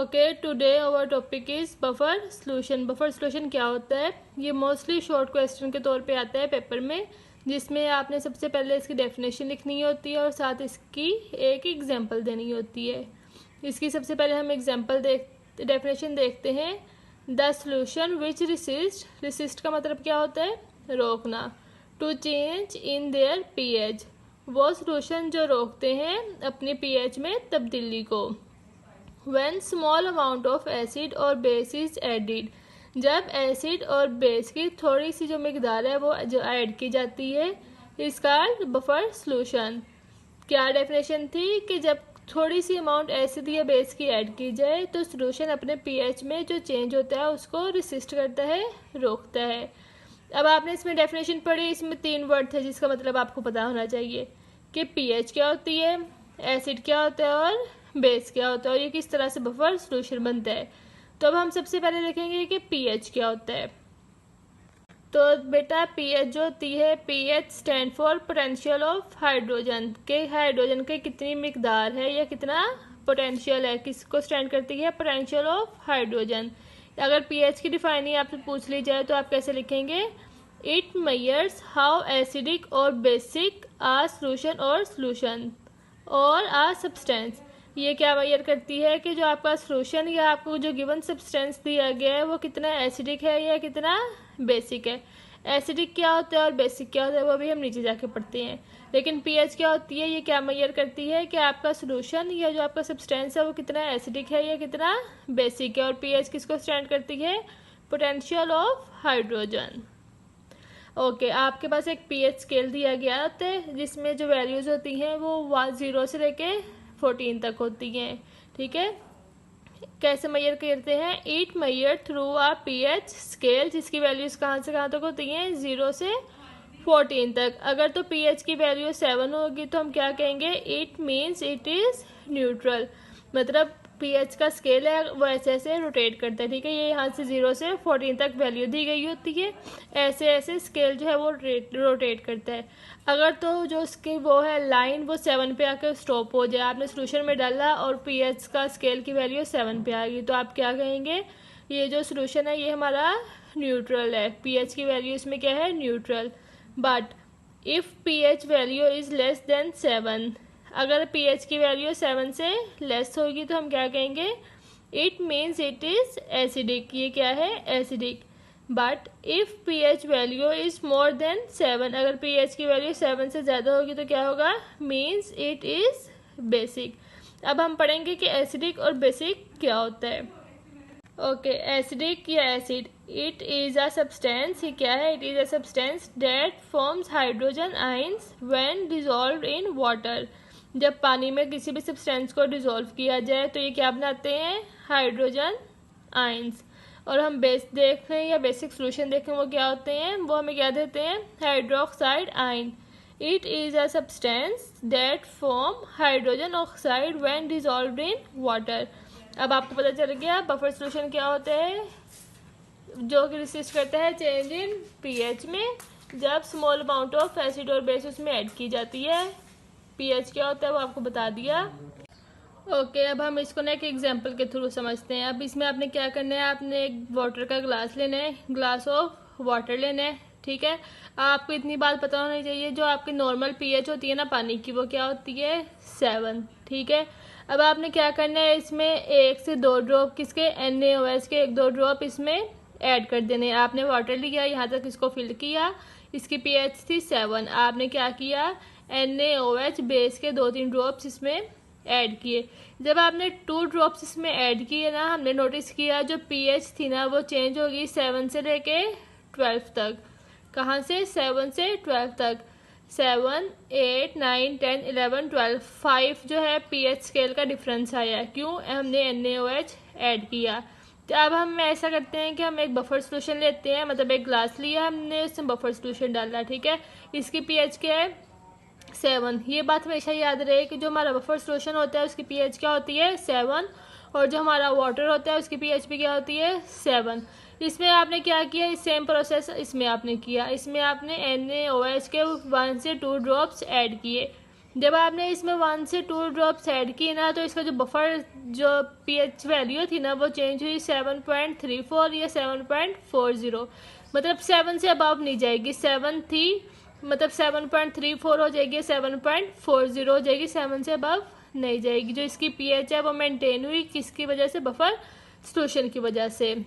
Okay, today our topic is buffer solution. Buffer solution क्या होता है? ये मोस्टली शॉर्ट क्वेश्चन के तौर पे आता है पेपर में, जिसमें आपने सबसे पहले इसकी डेफिनेशन लिखनी होती है और साथ इसकी एक एग्जांपल देनी होती है। इसकी सबसे पहले हम डेफिनेशन देखते हैं। द सॉल्यूशन विच रेसिस्ट का मतलब क्या होता है? रोकना। To change in their pH, वो सॉल्यूशन जो रोकते हैं अपने पीएच में तब्दीली को। When small amount of acid और base is added, जब एसिड और बेस की थोड़ी सी जो मिकदार है वो जो ऐड की जाती है, इसका बफर सॉल्यूशन। क्या डेफिनेशन थी कि जब थोड़ी सी अमाउंट एसिड या बेस की ऐड की जाए तो सॉल्यूशन अपने पीएच में जो चेंज होता है उसको रेसिस्ट करता है, रोकता है। अब आपने इसमें डेफिनेशन पढ़ी, इसमें 3 वर्ड थे जिसका मतलब आपको पता होना चाहिए कि पीएच क्या होती है, एसिड क्या होता है और बेस क्या होता है और ये किस तरह से बफर सॉल्यूशन बनता है। तो अब हम सबसे पहले देखेंगे कि पीएच क्या होता है। तो बेटा पीएच जो होती है, pH stand for potential of hydrogen, के हाइड्रोजन के कितनी मिकदार है या कितना पोटेंशियल है, किसको स्टैंड करती है? Potential of hydrogen. अगर पीएच की डिफाइनिंग आपसे पूछ ली जाए तो आप कैसे लिखेंगे? इट मेजर्स हाउ एसिडिक और बेसिक आ सॉल्यूशन और आ सब्सटेंस। ये क्या मेजर करती है कि जो आपका सॉल्यूशन या आपको जो गिवन सब्सटेंस दिया गया है वो कितना एसिडिक है या कितना बेसिक है। एसिडिक क्या होता है और बेसिक क्या होता है वो भी हम नीचे जाके पढ़ते हैं। लेकिन पीएच क्या होती है, ये क्या मेजर करती है कि आपका सॉल्यूशन या जो आपका सब्सटेंस है वो कितना एसिडिक है या कितना बेसिक है। और पीएच किसको स्टैंड करती है? Potential of hydrogen. ओके, आपके पास एक पीएच स्केल दिया गया होता है जिसमें जो वैल्यूज होती हैं वो 0 से लेके 14 तक होती हैं। ठीक है, कैसे मेजर करते हैं? It measure through a pH scale, जिसकी वैल्यूज कहाँ से कहाँ तक होती हैं? 0 से 14 तक। अगर तो पीएच की वैल्यू 7 होगी तो हम क्या कहेंगे? It means it is neutral. मतलब पीएच का स्केल है वो ऐसे ऐसे रोटेट करता है। ठीक है, ये यहाँ से 0 से 14 तक वैल्यू दी गई होती है, ऐसे ऐसे स्केल जो है वो रोटेट करता है। अगर तो जो उसकी वो है लाइन वो 7 पे आकर स्टॉप हो जाए, आपने सॉल्यूशन में डाला और पीएच का स्केल की वैल्यू 7 पे आ गई, तो आप क्या कहेंगे? ये जो सॉल्यूशन है ये हमारा न्यूट्रल है। पीएच की वैल्यू इसमें क्या है? Neutral. But if pH value is less than 7, अगर पीएच की वैल्यू 7 से लेस होगी तो हम क्या कहेंगे? It means it is acidic. ये क्या है? Acidic. But if pH value is more than 7, अगर पीएच की वैल्यू 7 से ज़्यादा होगी तो क्या होगा? Means it is basic. अब हम पढ़ेंगे कि एसिडिक और बेसिक क्या होता है। ओके, एसिडिक या acid, it is a substance, ये क्या है? It is a substance date forms hydrogen ions when dissolve in water. जब पानी में किसी भी सब्सटेंस को डिजॉल्व किया जाए तो ये क्या बनाते हैं? Hydrogen ions. और हम बेस देख रहे हैं या बेसिक सॉल्यूशन देखें वो क्या होते हैं? वो हमें क्या देते हैं? हाइड्रोक्साइड आइन। It is a substance date form hydrogen oxide when dissolved in water. अब आपको पता चल गया बफर सॉल्यूशन क्या होता है, जो कि रेसिस्ट करता है चेंज इन पीएच में जब स्मॉल अमाउंट ऑफ एसिड और बेस उसमें ऐड की जाती है। पीएच क्या होता है वो आपको बता दिया। ओके, अब हम इसको ना एक एग्जांपल के थ्रू समझते हैं। अब इसमें आपने क्या करना है? आपने एक वाटर का ग्लास लेना है, ग्लास ऑफ वाटर लेना है। ठीक है, आपको इतनी बात पता होनी चाहिए, जो आपकी नॉर्मल पीएच होती है ना पानी की वो क्या होती है? 7। ठीक है, अब आपने क्या करना है? इसमें 1 से 2 ड्रॉप किसके? NaOH के 1-2 ड्रॉप इसमें ऐड कर देने। आपने वाटर लिया, यहाँ तक इसको फिल किया, इसकी पीएच थी 7, आपने क्या किया? NaOH बेस के 2-3 ड्रॉप्स इसमें ऐड किए। जब आपने 2 ड्रॉप्स इसमें ऐड किए ना, हमने नोटिस किया जो पीएच थी ना वो चेंज होगी 7 से लेके 12 तक। कहाँ से? 7 से 12 तक। 7, 8, 9, 10, 11, 12, 5 जो है पीएच स्केल का डिफरेंस आया। क्यों? हमने NaOH ऐड किया। तो अब हम ऐसा करते हैं कि हम एक बफर सॉल्यूशन लेते हैं, मतलब एक ग्लास लिया हमने, उसमें बफर सॉल्यूशन डाला। ठीक है, इसकी पीएच क्या है? 7। ये बात हमेशा याद रहे कि जो हमारा बफर सॉल्यूशन होता है उसकी पीएच क्या होती है? 7। और जो हमारा वाटर होता है उसकी पीएच भी क्या होती है? 7। इसमें आपने क्या किया? सेम प्रोसेस इसमें आपने किया। इसमें आपने NaOH के 1 से 2 ड्रॉप्स ऐड किए। जब आपने इसमें 1 से 2 ड्रॉप्स ऐड की ना, तो इसका जो बफर जो pH वैल्यू थी ना, वो चेंज हुई 7.34 या 7.40, मतलब 7 से अबव नहीं जाएगी। 7 थी, मतलब 7.34 हो जाएगी, 7.40 हो जाएगी, 7 से अबव नहीं जाएगी। जो इसकी pH है वो मेंटेन हुई, किसकी वजह से? बफर सोल्यूशन की वजह से।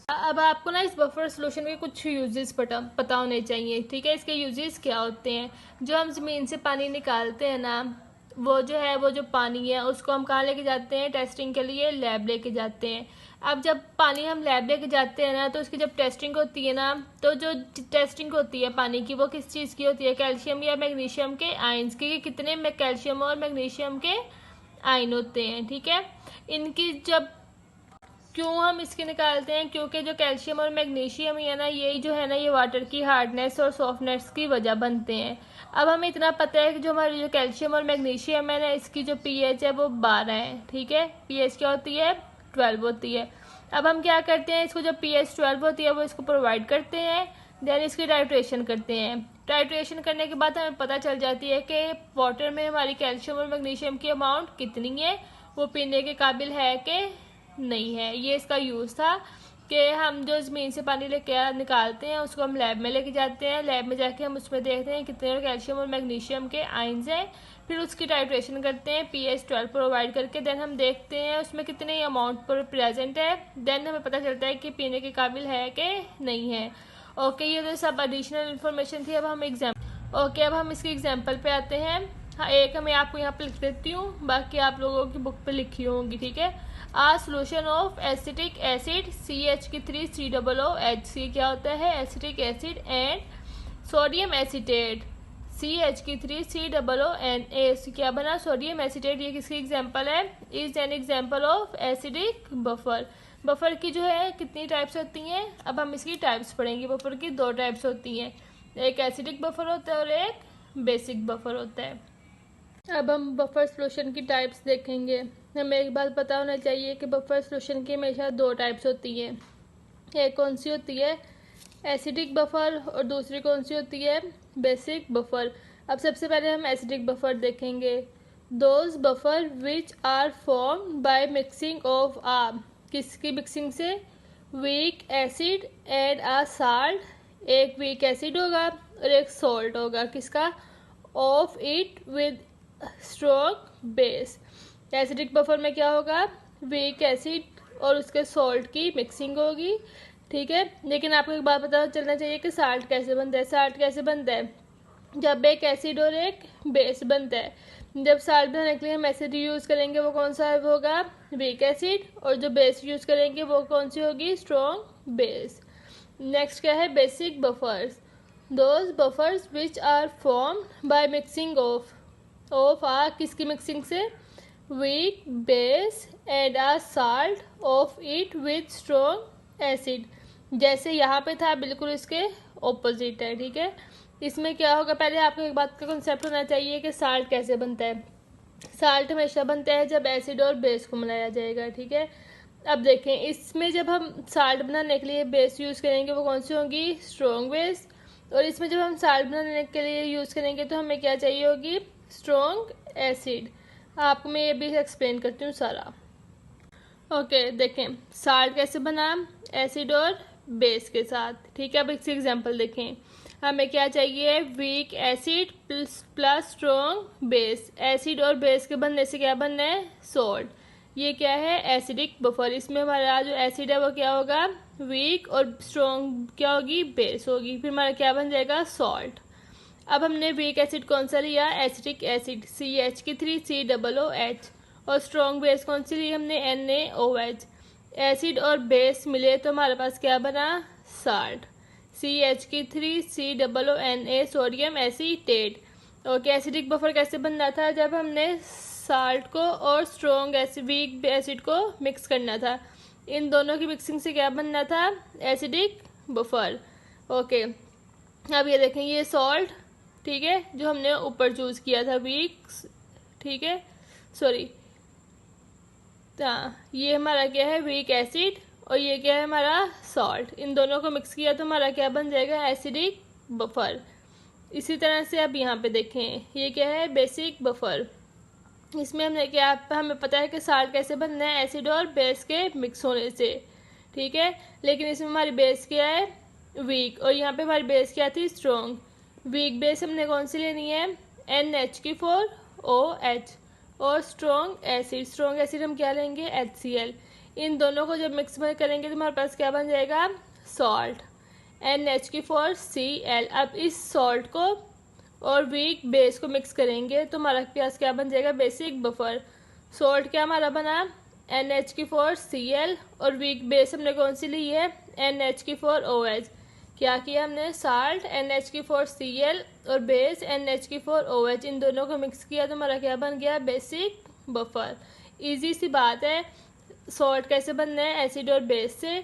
अब आपको ना इस बफर सोल्यूशन के कुछ यूजेस पता होने चाहिए, ठीक है। इसके यूजेस क्या होते हैं? जो हम ज़मीन से पानी निकालते हैं ना, वो जो पानी है उसको हम कहाँ लेके जाते हैं? टेस्टिंग के लिए लैब लेके जाते हैं। अब जब पानी हम लैब लेके जाते हैं ना, तो उसकी जब टेस्टिंग होती है ना, तो जो टेस्टिंग होती है पानी की, वो किस चीज़ की होती है? कैल्शियम या मैग्नीशियम के आयंस की, कि कितने में कैल्शियम और मैग्नीशियम के आयन होते हैं, ठीक है। इनकी जब क्यों हम इसके निकालते हैं? क्योंकि जो कैल्शियम और मैग्नीशियम है ना, यही जो है ना, ये वाटर की हार्डनेस और सॉफ्टनेस की वजह बनते हैं। अब हमें इतना पता है कि जो हमारी जो कैल्शियम और मैग्नीशियम है ना, इसकी जो pH है वो 12 है, ठीक है। pH क्या होती है? 12 होती है। अब हम क्या करते हैं? इसको जब pH 12 होती है वो इसको प्रोवाइड करते हैं, देन इसकी टाइट्रेशन करते हैं। टाइट्रेशन करने के बाद हमें पता चल जाती है कि वाटर में हमारी कैल्शियम और मैग्नीशियम की अमाउंट कितनी है, वो पीने के काबिल है कि नहीं है। ये इसका यूज़ था कि हम जो ज़मीन से पानी लेके निकालते हैं उसको हम लैब में लेके जाते हैं, लैब में जाके हम उसमें देखते हैं कितने कैल्शियम और मैग्नीशियम के आयंस हैं, फिर उसकी टाइट्रेशन करते हैं pH 12 प्रोवाइड करके, देन हम देखते हैं उसमें कितने अमाउंट पर प्रेजेंट है, देन हमें पता चलता है कि पीने के काबिल है कि नहीं है। ओके, ये तो सब एडिशनल इन्फॉर्मेशन थी। अब हम इसके एग्जाम्पल पे आते हैं। हाँ, एक मैं आपको यहाँ पे लिख देती हूँ, बाकी आप लोगों की बुक पे लिखी होंगी, ठीक है। A solution of acetic acid CH3COOH, क्या होता है? Acetic acid and sodium acetate CH3COONA, क्या बना? Sodium acetate. ये किसकी एग्जांपल है? Is an example of acidic buffer. Buffer की जो है कितनी टाइप्स होती हैं? अब हम इसकी टाइप्स पढ़ेंगे। बफर की 2 टाइप्स होती हैं, एक एसिडिक बफर होता है और एक बेसिक बफर होता है। अब हम बफर सोल्यूशन की टाइप्स देखेंगे। हमें एक बात पता होना चाहिए कि बफर सोल्यूशन की हमेशा 2 टाइप्स होती हैं। एक कौन सी होती है? एसिडिक बफर, और दूसरी कौन सी होती है? Basic buffer. अब सबसे पहले हम एसिडिक बफर देखेंगे। Those buffer which are form by mixing of किसकी मिक्सिंग से? Weak acid and a salt. एक वीक एसिड होगा और एक सॉल्ट होगा, किसका? Of it with strong base. Acidic buffer में क्या होगा? वीक एसिड और उसके सॉल्ट की मिक्सिंग होगी, ठीक है। लेकिन आपको एक बात पता चलना चाहिए कि साल्ट कैसे बनता है। साल्ट कैसे बनता है? जब एक एसिड और एक बेस बनता है। जब साल्ट बनाने के लिए हम एसिड यूज़ करेंगे, वो कौन सा होगा? Weak acid. और जो बेस यूज़ करेंगे वो कौन सी होगी? Strong base. नेक्स्ट क्या है? Basic buffers. Those buffers which are form by mixing of किसकी मिक्सिंग से? Weak base and a salt of it with strong acid. जैसे यहाँ पे था, बिल्कुल इसके ऑपोजिट है, ठीक है। इसमें क्या होगा? पहले आपको एक बात का कंसेप्ट होना चाहिए कि साल्ट कैसे बनता है। साल्ट हमेशा बनता है जब एसिड और बेस को मिलाया जाएगा, ठीक है। अब देखें, इसमें जब हम साल्ट बनाने के लिए बेस यूज़ करेंगे वो कौन सी होगी? Strong base. और इसमें जब हम साल्ट बनाने के लिए यूज़ करेंगे तो हमें क्या चाहिए होगी? Strong acid. आपको मैं ये भी एक्सप्लेन करती हूँ सारा। ओके, देखें साल्ट कैसे बना? एसिड और बेस के साथ, ठीक है। अब इसकी एग्जांपल देखें। हमें क्या चाहिए? Weak acid plus strong base. Acid और बेस के बनने से क्या बनना है? सॉल्ट। ये क्या है? Acidic buffer. इसमें हमारा जो एसिड है वो क्या होगा? वीक, और स्ट्रॉन्ग क्या होगी? बेस होगी। फिर हमारा क्या बन जाएगा? सॉल्ट। अब हमने वीक एसिड कौन सा लिया? Acetic acid CH3COOH। और स्ट्रॉन्ग बेस कौन सी ली हमने? NaOH। एसिड और बेस मिले तो हमारे पास क्या बना? Salt CH3COONA, sodium acetate. Okay, acidic buffer कैसे बनना था? जब हमने साल्ट को और स्ट्रॉन्ग वीक एसिड को मिक्स करना था। इन दोनों की मिक्सिंग से क्या बनना था? Acidic buffer. ओके, अब ये देखें, ये सॉल्ट, ठीक है, जो हमने ऊपर चूज़ किया था वीक, ठीक है, सॉरी, हाँ, ये हमारा क्या है? Weak acid. और ये क्या है? हमारा सॉल्ट। इन दोनों को मिक्स किया तो हमारा क्या बन जाएगा? Acidic buffer. इसी तरह से अब यहाँ पे देखें, ये क्या है, बेसिक बफर। इसमें हमने क्या, हमें पता है कि साल्ट कैसे बनना है, एसिड और बेस के मिक्स होने से, ठीक है। लेकिन इसमें हमारी बेस क्या है, वीक, और यहाँ पे हमारी बेस क्या थी, स्ट्रॉन्ग। वीक बेस हमने कौन सी लेनी है, NH4OH, और स्ट्रॉन्ग एसिड हम क्या लेंगे, HCl। इन दोनों को जब मिक्स में करेंगे तो हमारे पास क्या बन जाएगा, सॉल्ट, NH4Cl। अब इस सॉल्ट को और वीक बेस को मिक्स करेंगे तो हमारा पास क्या बन जाएगा, बेसिक बफर। सॉल्ट क्या हमारा बना, NH4Cl, और वीक बेस हमने कौन सी ली है, NH4OH। क्या किया हमने, साल्ट NH4Cl और बेस NH4OH, इन दोनों को मिक्स किया तो हमारा क्या बन गया, बेसिक बफर। इजी सी बात है। सॉल्ट कैसे बनना है, एसिड और बेस से।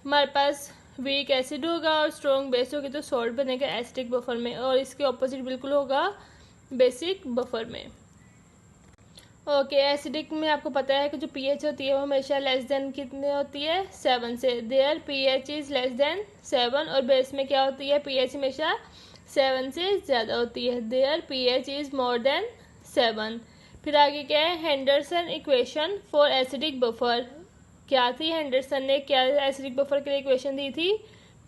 हमारे पास वीक एसिड होगा और स्ट्रॉन्ग बेस होगी तो सॉल्ट बनेगा एसिडिक बफर में, और इसके ऑपोजिट बिल्कुल होगा बेसिक बफर में। ओके, एसिडिक में आपको पता है कि जो पीएच होती है वो हमेशा लेस देन कितने होती है, 7 से। Their pH is less than 7, और बेस में क्या होती है, पीएच हमेशा 7 से ज़्यादा होती है। Their pH is more than 7। फिर आगे क्या है, Henderson equation for acidic buffer. क्या थी, हेंडरसन ने क्या एसिडिक बफर के लिए इक्वेशन दी थी,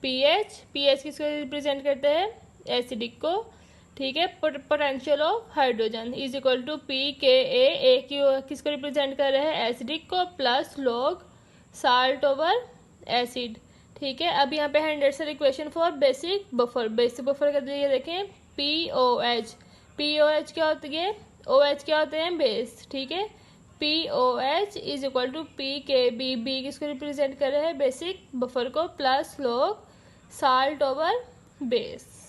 पीएच किसको रिप्रेजेंट करते हैं, एसिडिक को, ठीक है। Potential of hydrogen is equal to pKa, a की किसको रिप्रेजेंट कर रहे हैं, एसिडिक को, plus log salt over acid, ठीक है। अब यहाँ पे Henderson equation for basic buffer का लिए देखें, पीओएच क्या होती है, OH क्या होते हैं, बेस, ठीक है। POH is equal to PKB, b किसको रिप्रेजेंट कर रहे हैं, बेसिक बफर को, plus log salt over base.